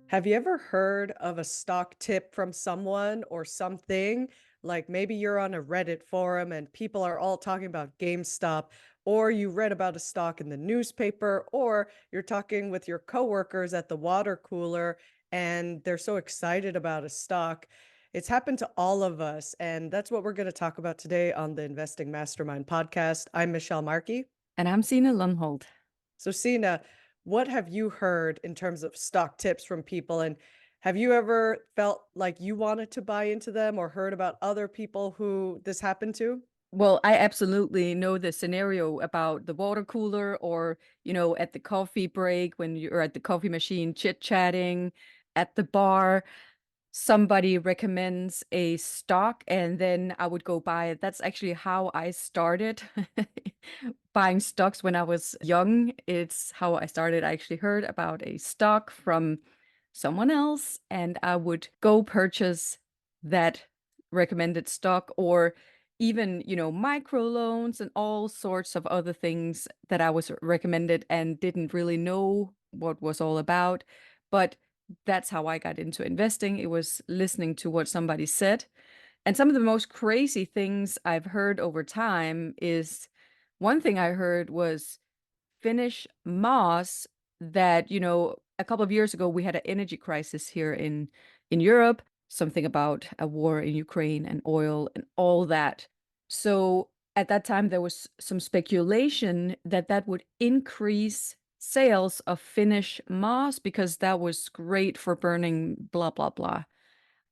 Have you ever heard of a stock tip from someone or something? Like maybe you're on a Reddit forum and people are all talking about GameStop, or you read about a stock in the newspaper, or you're talking with your coworkers at the water cooler and they're so excited about a stock. It's happened to all of us, and that's what we're going to talk about today on the Investing Mastermind podcast. I'm Michelle Markey. And I'm Signe Lundholt. So, Sina, what have you heard in terms of stock tips from people? And have you ever felt like you wanted to buy into them or heard about other people who this happened to? Well, I absolutely know the scenario about the water cooler or, at the coffee break when you're at the coffee machine chit-chatting at the bar. Somebody recommends a stock and then I would go buy it. That's actually how I started buying stocks when I was young. It's how I started. I actually heard about a stock from someone else and I would go purchase that recommended stock or even, microloans and all sorts of other things that I was recommended and didn't really know what was all about. But that's how I got into investing. It was listening to what somebody said. And some of the most crazy things I've heard over time is one thing I heard was Finnish moss that, a couple of years ago we had an energy crisis here in Europe, something about a war in Ukraine and oil and all that. So at that time there was some speculation that that would increase sales of Finnish moss because that was great for burning blah blah blah.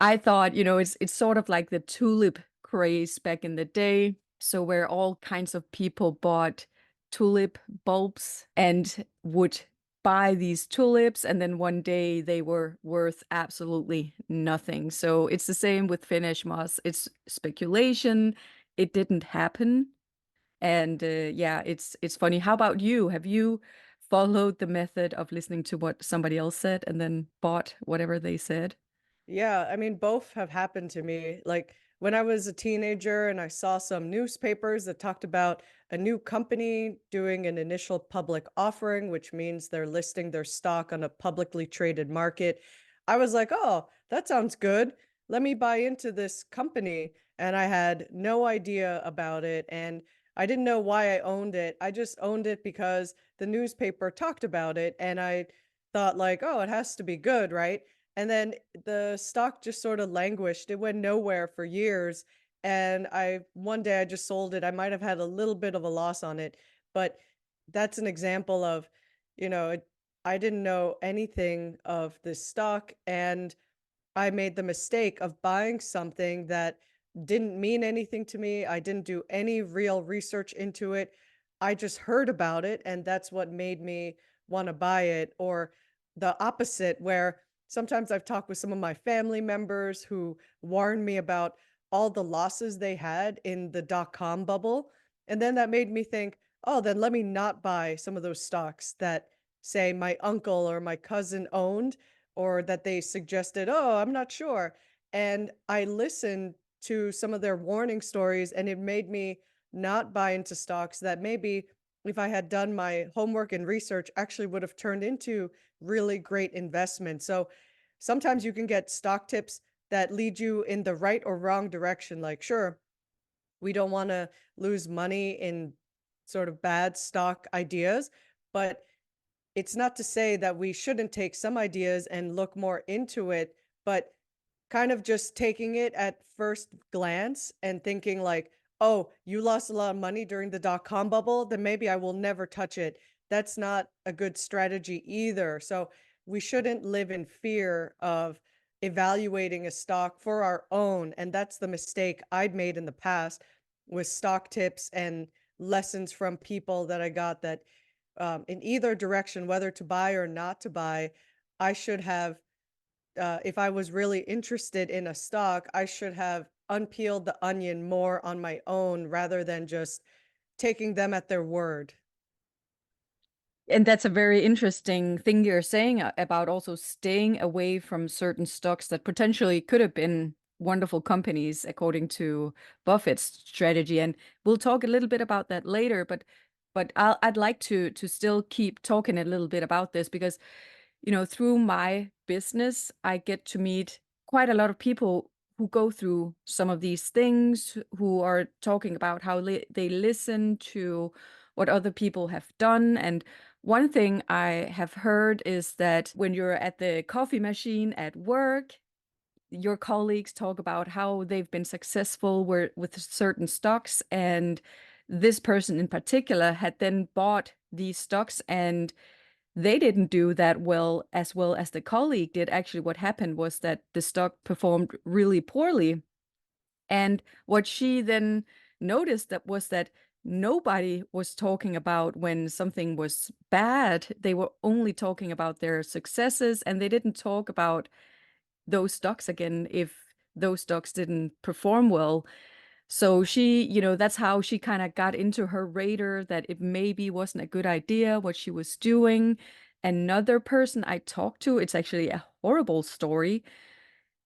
I thought, it's sort of like the tulip craze back in the day. So where all kinds of people bought tulip bulbs and would buy these tulips, and then one day they were worth absolutely nothing. So it's the same with Finnish moss. It's speculation. It didn't happen. And yeah, it's funny. How about you? Have you followed the method of listening to what somebody else said and then bought whatever they said? Yeah, I mean, both have happened to me. Like when I was a teenager and I saw some newspapers that talked about a new company doing an initial public offering, which means they're listing their stock on a publicly traded market. I was like, oh, that sounds good. Let me buy into this company. And I had no idea about it. And I didn't know why I owned it. I just owned it because the newspaper talked about it. And I thought, like, oh, it has to be good, right? And then the stock just sort of languished. It went nowhere for years. And I one day I just sold it. I might have had a little bit of a loss on it, but that's an example of, I didn't know anything of this stock and I made the mistake of buying something that didn't mean anything to me. I didn't do any real research into it. I just heard about it, and that's what made me want to buy it. Or the opposite, where sometimes I've talked with some of my family members who warned me about all the losses they had in the dot-com bubble. And then that made me think, oh, then let me not buy some of those stocks that, say, my uncle or my cousin owned or that they suggested, "Oh, I'm not sure." And I listened to some of their warning stories, and it made me not buy into stocks that maybe if I had done my homework and research actually would have turned into really great investments. So sometimes you can get stock tips that lead you in the right or wrong direction. Like, sure, we don't want to lose money in sort of bad stock ideas, but it's not to say that we shouldn't take some ideas and look more into it, but kind of just taking it at first glance and thinking like, "Oh, you lost a lot of money during the dot-com bubble, then maybe I will never touch it." That's not a good strategy either. So, we shouldn't live in fear of evaluating a stock for our own, and that's the mistake I'd made in the past with stock tips and lessons from people that I got that in either direction, whether to buy or not to buy, I should have, if I was really interested in a stock, I should have unpeeled the onion more on my own rather than just taking them at their word. And that's a very interesting thing you're saying about also staying away from certain stocks that potentially could have been wonderful companies according to Buffett's strategy. And we'll talk a little bit about that later, but I'd like to still keep talking a little bit about this because through my business, I get to meet quite a lot of people who go through some of these things, who are talking about how they listen to what other people have done. And one thing I have heard is that when you're at the coffee machine at work, your colleagues talk about how they've been successful with certain stocks, and this person in particular had then bought these stocks, and they didn't do that well as the colleague did. Actually, what happened was that the stock performed really poorly. And what she then noticed that was that nobody was talking about when something was bad. They were only talking about their successes, and they didn't talk about those stocks again if those stocks didn't perform well. So she, that's how she kind of got into her radar that it maybe wasn't a good idea what she was doing. Another person I talked to, it's actually a horrible story.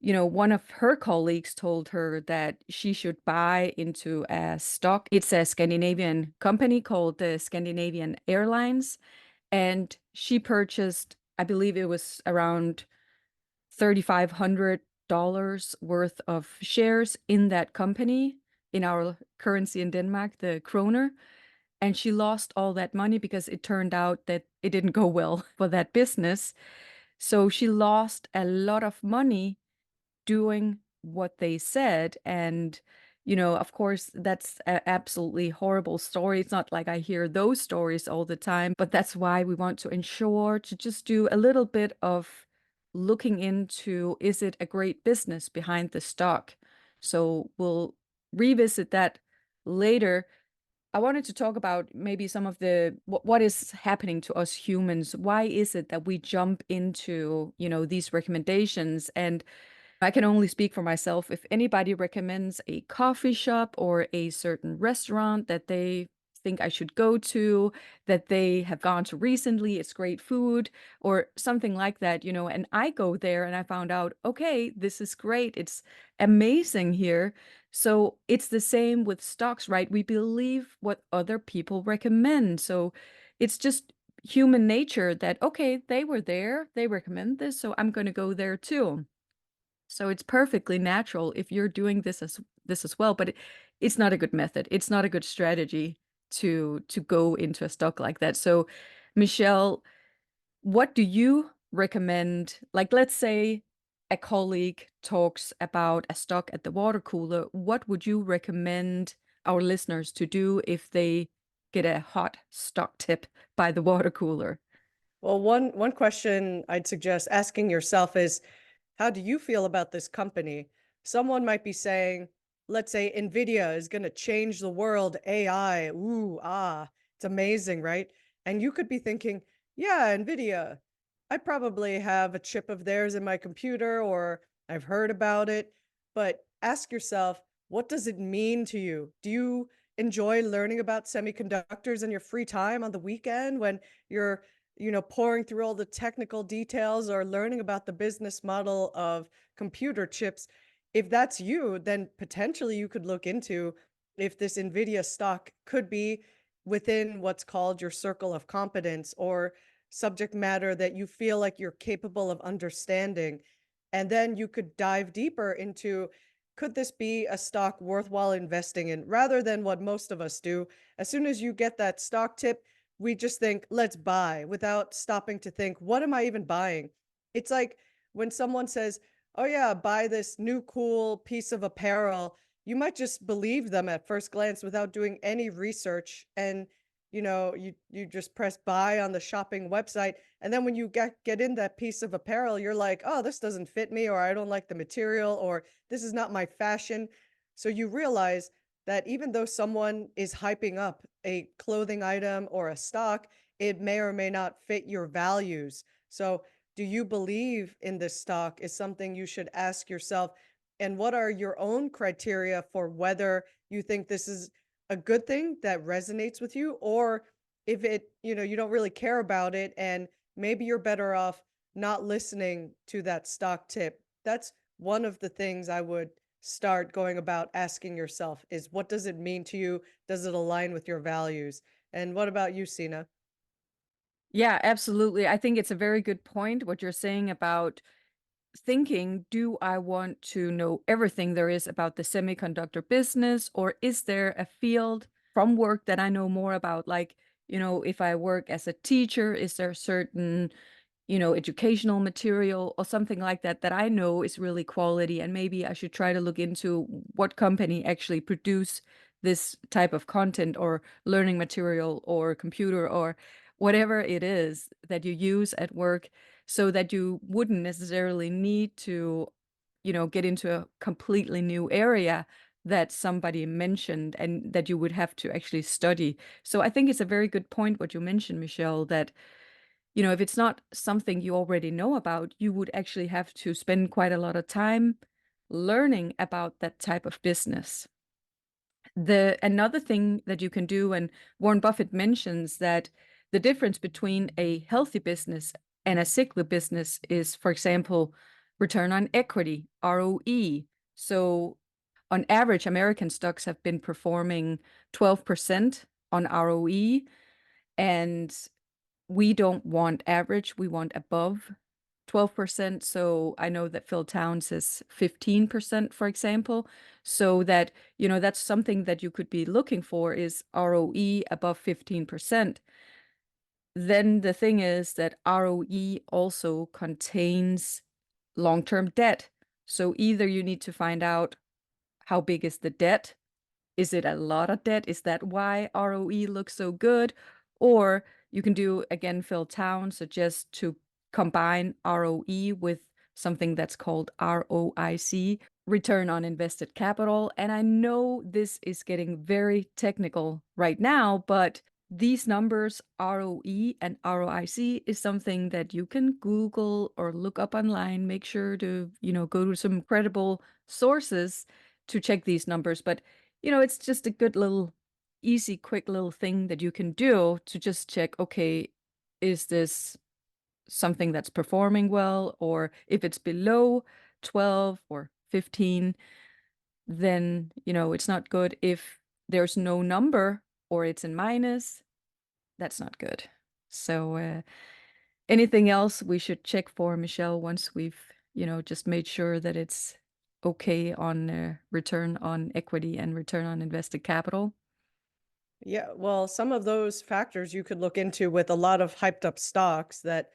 One of her colleagues told her that she should buy into a stock. It's a Scandinavian company called the Scandinavian Airlines. And she purchased, I believe it was around $3,500 worth of shares in that company in our currency in Denmark, the kroner. And she lost all that money because it turned out that it didn't go well for that business. So she lost a lot of money doing what they said. And, of course, that's an absolutely horrible story. It's not like I hear those stories all the time, but that's why we want to ensure to just do a little bit of looking into, is it a great business behind the stock? So we'll revisit that later. I wanted to talk about maybe some of the what is happening to us humans. Why is it that we jump into, these recommendations? And I can only speak for myself. If anybody recommends a coffee shop or a certain restaurant that they think I should go to, that they have gone to recently, it's great food or something like that, and I go there and I found out, okay, this is great. It's amazing here. So it's the same with stocks, right? We believe what other people recommend. So it's just human nature that, okay, they were there, they recommend this, so I'm going to go there too. So it's perfectly natural if you're doing this as well, but it's not a good method. It's not a good strategy to go into a stock like that. So, Michelle, what do you recommend? Like, let's say a colleague talks about a stock at the water cooler. What would you recommend our listeners to do if they get a hot stock tip by the water cooler? Well, one question I'd suggest asking yourself is, how do you feel about this company? Someone might be saying, let's say Nvidia is going to change the world, AI, ooh, ah, it's amazing, right? And you could be thinking, yeah, Nvidia, I probably have a chip of theirs in my computer or I've heard about it. But ask yourself, what does it mean to you? Do you enjoy learning about semiconductors in your free time on the weekend when you're pouring through all the technical details or learning about the business model of computer chips? If that's you, then potentially you could look into if this Nvidia stock could be within what's called your circle of competence or subject matter that you feel like you're capable of understanding. And then you could dive deeper into, could this be a stock worthwhile investing in, rather than what most of us do. As soon as you get that stock tip, we just think, let's buy without stopping to think, what am I even buying? It's like when someone says, oh, yeah, buy this new cool piece of apparel. You might just believe them at first glance without doing any research. And, you just press buy on the shopping website. And then when you get in that piece of apparel, you're like, oh, this doesn't fit me, or I don't like the material, or this is not my fashion. So you realize that even though someone is hyping up a clothing item or a stock, it may or may not fit your values. So, do you believe in this stock is something you should ask yourself. And what are your own criteria for whether you think this is a good thing that resonates with you, or if you don't really care about it and maybe you're better off not listening to that stock tip. That's one of the things I would start going about asking yourself is, what does it mean to you? Does it align with your values? And what about you, Sina? Yeah, absolutely. I think it's a very good point what you're saying about thinking, do I want to know everything there is about the semiconductor business, or is there a field from work that I know more about? Like, if I work as a teacher, is there certain educational material or something like that that I know is really quality, and maybe I should try to look into what company actually produce this type of content or learning material or computer or whatever it is that you use at work, so that you wouldn't necessarily need to, get into a completely new area that somebody mentioned and that you would have to actually study. So I think it's a very good point what you mentioned, Michelle, that if it's not something you already know about, you would actually have to spend quite a lot of time learning about that type of business. The another thing that you can do, and Warren Buffett mentions that the difference between a healthy business and a sickly business is, for example, return on equity, ROE. So on average, American stocks have been performing 12% on ROE, and we don't want average, we want above 12%. So I know that Phil Towns is 15%, for example. So that, that's something that you could be looking for is ROE above 15%. Then the thing is that ROE also contains long-term debt. So either you need to find out how big is the debt, is it a lot of debt? Is that why ROE looks so good? Or you can do, again, Phil Town suggests to combine ROE with something that's called ROIC, return on invested capital. And I know this is getting very technical right now, but these numbers, ROE and ROIC, is something that you can Google or look up online. Make sure to, go to some credible sources to check these numbers. But it's just a good little, easy, quick little thing that you can do to just check, okay, is this something that's performing well? Or if it's below 12 or 15, then, it's not good. If there's no number or it's in minus, that's not good. So, anything else we should check for, Michelle, once we've, just made sure that it's okay on return on equity and return on invested capital? Yeah, well, some of those factors you could look into with a lot of hyped up stocks that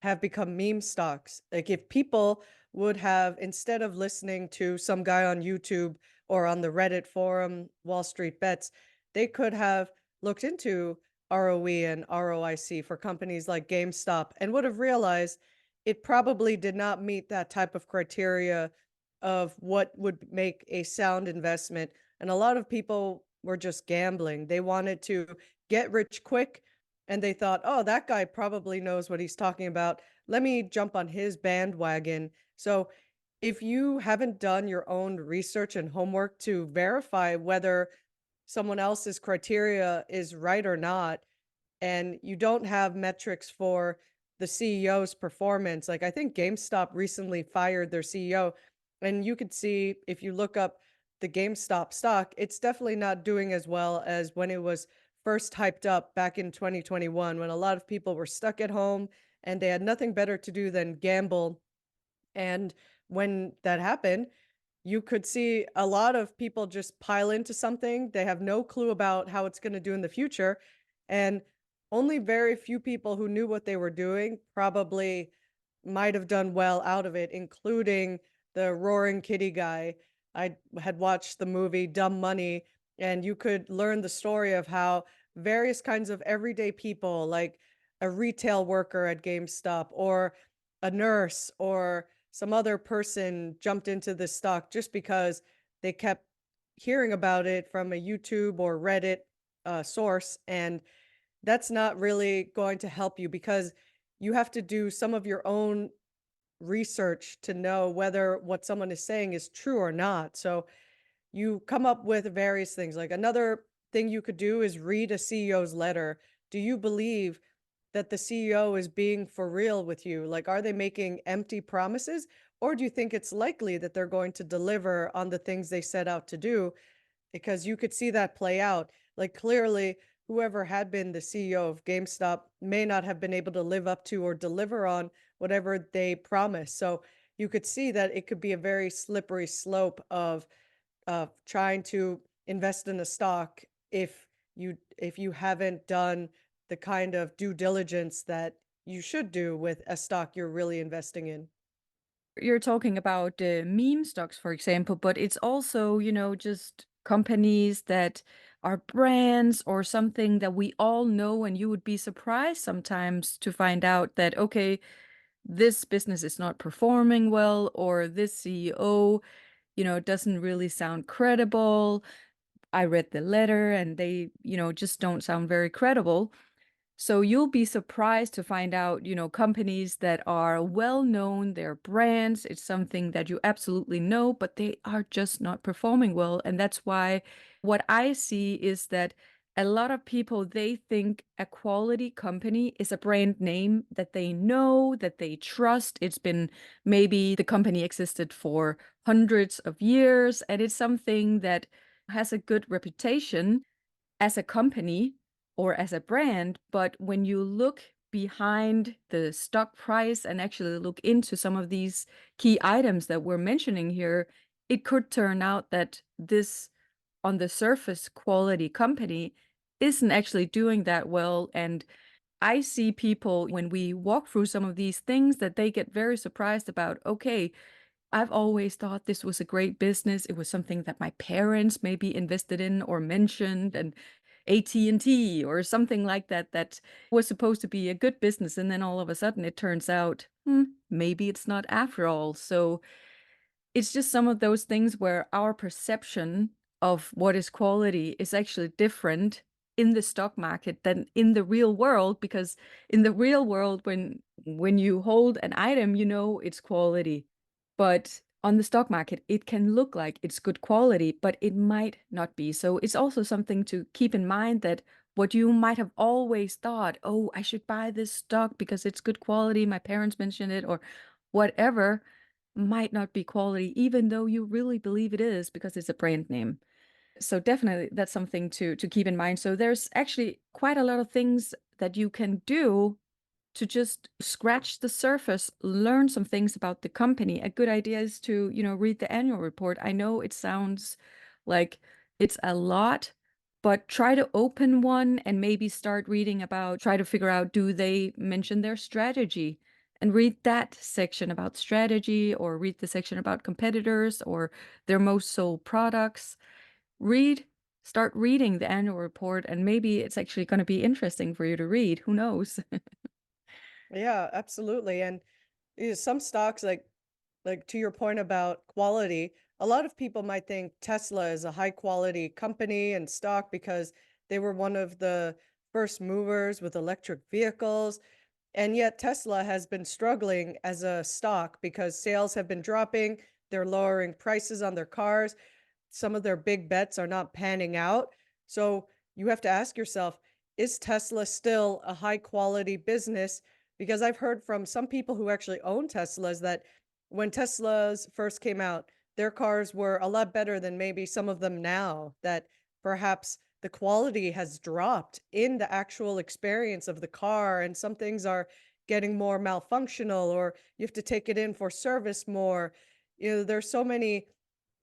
have become meme stocks. Like if people would have, instead of listening to some guy on YouTube or on the Reddit forum, Wall Street Bets, they could have looked into ROE and ROIC for companies like GameStop and would have realized it probably did not meet that type of criteria of what would make a sound investment. And a lot of people were just gambling. They wanted to get rich quick and they thought, "Oh, that guy probably knows what he's talking about. Let me jump on his bandwagon." So, if you haven't done your own research and homework to verify whether someone else's criteria is right or not, and you don't have metrics for the CEO's performance. Like I think GameStop recently fired their CEO, and you could see if you look up the GameStop stock, it's definitely not doing as well as when it was first hyped up back in 2021 when a lot of people were stuck at home and they had nothing better to do than gamble. And when that happened, you could see a lot of people just pile into something. They have no clue about how it's going to do in the future. And only very few people who knew what they were doing probably might have done well out of it, including the roaring kitty guy. I had watched the movie Dumb Money, and you could learn the story of how various kinds of everyday people, like a retail worker at GameStop or a nurse or some other person, jumped into this stock just because they kept hearing about it from a YouTube or Reddit source. And that's not really going to help you because you have to do some of your own research to know whether what someone is saying is true or not. So you come up with various things. Like another thing you could do is read a CEO's letter. Do you believe that the CEO is being for real with you? Like, are they making empty promises? Or do you think it's likely that they're going to deliver on the things they set out to do? Because you could see that play out. Like, clearly, whoever had been the CEO of GameStop may not have been able to live up to or deliver on whatever they promised. So you could see that it could be a very slippery slope of trying to invest in a stock if you haven't done the kind of due diligence that you should do with a stock you're really investing in. You're talking about meme stocks, for example, but it's also, just companies that are brands or something that we all know, and you would be surprised sometimes to find out that, okay, this business is not performing well, or this CEO, doesn't really sound credible. I read the letter and they, just don't sound very credible. So you'll be surprised to find out, companies that are well known, they're brands, it's something that you absolutely know, but they are just not performing well. And that's why what I see is that a lot of people, they think a quality company is a brand name that they know, that they trust. It's been, maybe the company existed for hundreds of years, and it's something that has a good reputation as a company or as a brand. But when you look behind the stock price and actually look into some of these key items that we're mentioning here, it could turn out that this, on the surface, quality company isn't actually doing that well. And I see people, when we walk through some of these things, that they get very surprised about, okay, I've always thought this was a great business. It was something that my parents maybe invested in or mentioned, and AT&T or something like that, that was supposed to be a good business. And then all of a sudden it turns out, maybe it's not after all. So it's just some of those things where our perception of what is quality is actually different in the stock market than in the real world, because in the real world, when you hold an item, it's quality. But on the stock market, it can look like it's good quality, but it might not be. So it's also something to keep in mind, that what you might have always thought, oh, I should buy this stock because it's good quality, my parents mentioned it, or whatever, might not be quality, even though you really believe it is because it's a brand name. So definitely that's something to keep in mind. So there's actually quite a lot of things that you can do to just scratch the surface, learn some things about the company. A good idea is to, read the annual report. I know it sounds like it's a lot, but try to open one and maybe start reading about, try to figure out, do they mention their strategy? And read that section about strategy, or read the section about competitors or their most sold products. Read, start reading the annual report, and maybe it's actually going to be interesting for you to read. Who knows? Yeah, absolutely. And some stocks, like to your point about quality, a lot of people might think Tesla is a high quality company and stock because they were one of the first movers with electric vehicles. And yet Tesla has been struggling as a stock because sales have been dropping. They're lowering prices on their cars. Some of their big bets are not panning out. So you have to ask yourself, is Tesla still a high quality business? Because I've heard from some people who actually own Teslas that when Teslas first came out, their cars were a lot better than maybe some of them now, that perhaps the quality has dropped in the actual experience of the car, and some things are getting more malfunctional, or you have to take it in for service more. There's so many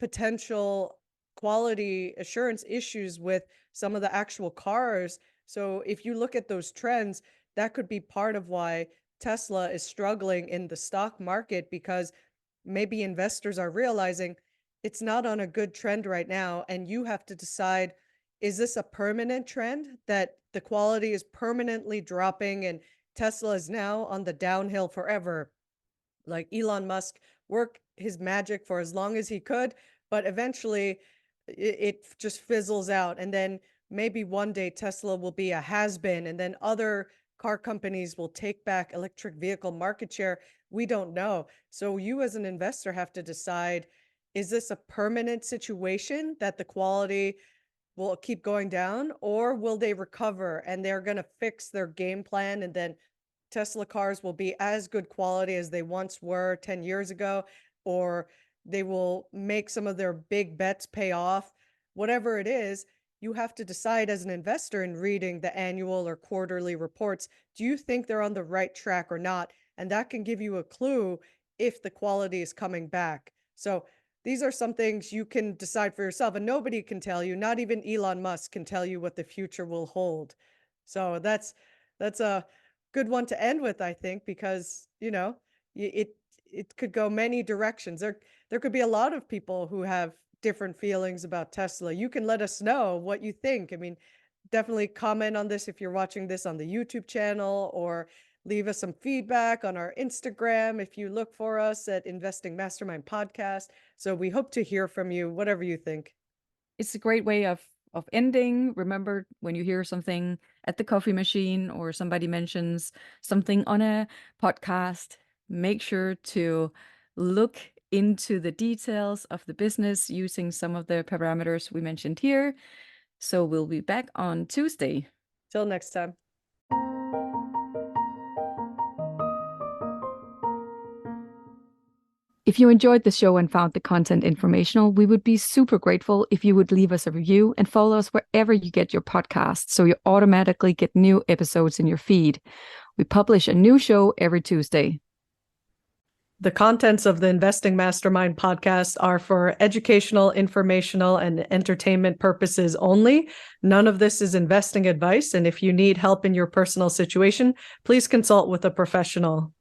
potential quality assurance issues with some of the actual cars. So if you look at those trends, that could be part of why Tesla is struggling in the stock market, because maybe investors are realizing it's not on a good trend right now. And you have to decide, is this a permanent trend that the quality is permanently dropping and Tesla is now on the downhill forever? Like Elon Musk worked his magic for as long as he could, but eventually it just fizzles out. And then maybe one day Tesla will be a has-been, and then other car companies will take back electric vehicle market share. We don't know. So you as an investor have to decide, is this a permanent situation that the quality will keep going down, or will they recover and they're going to fix their game plan, and then Tesla cars will be as good quality as they once were 10 years ago, or they will make some of their big bets pay off? Whatever it is, you have to decide as an investor in reading the annual or quarterly reports, do you think they're on the right track or not? And that can give you a clue if the quality is coming back. So these are some things you can decide for yourself, and nobody can tell you, not even Elon Musk can tell you what the future will hold. So that's a good one to end with, I think, because, it could go many directions. There could be a lot of people who have different feelings about Tesla. You can let us know what you think. I mean, definitely comment on this if you're watching this on the YouTube channel, or leave us some feedback on our Instagram if you look for us at Investing Mastermind Podcast. So we hope to hear from you, whatever you think. It's a great way of ending. Remember, when you hear something at the coffee machine or somebody mentions something on a podcast, make sure to look into the details of the business using some of the parameters we mentioned here. So we'll be back on Tuesday. Till next time. If you enjoyed the show and found the content informational, we would be super grateful if you would leave us a review and follow us wherever you get your podcasts so you automatically get new episodes in your feed. We publish a new show every Tuesday. The contents of the Investing Mastermind podcast are for educational, informational, and entertainment purposes only. None of this is investing advice, and if you need help in your personal situation, please consult with a professional.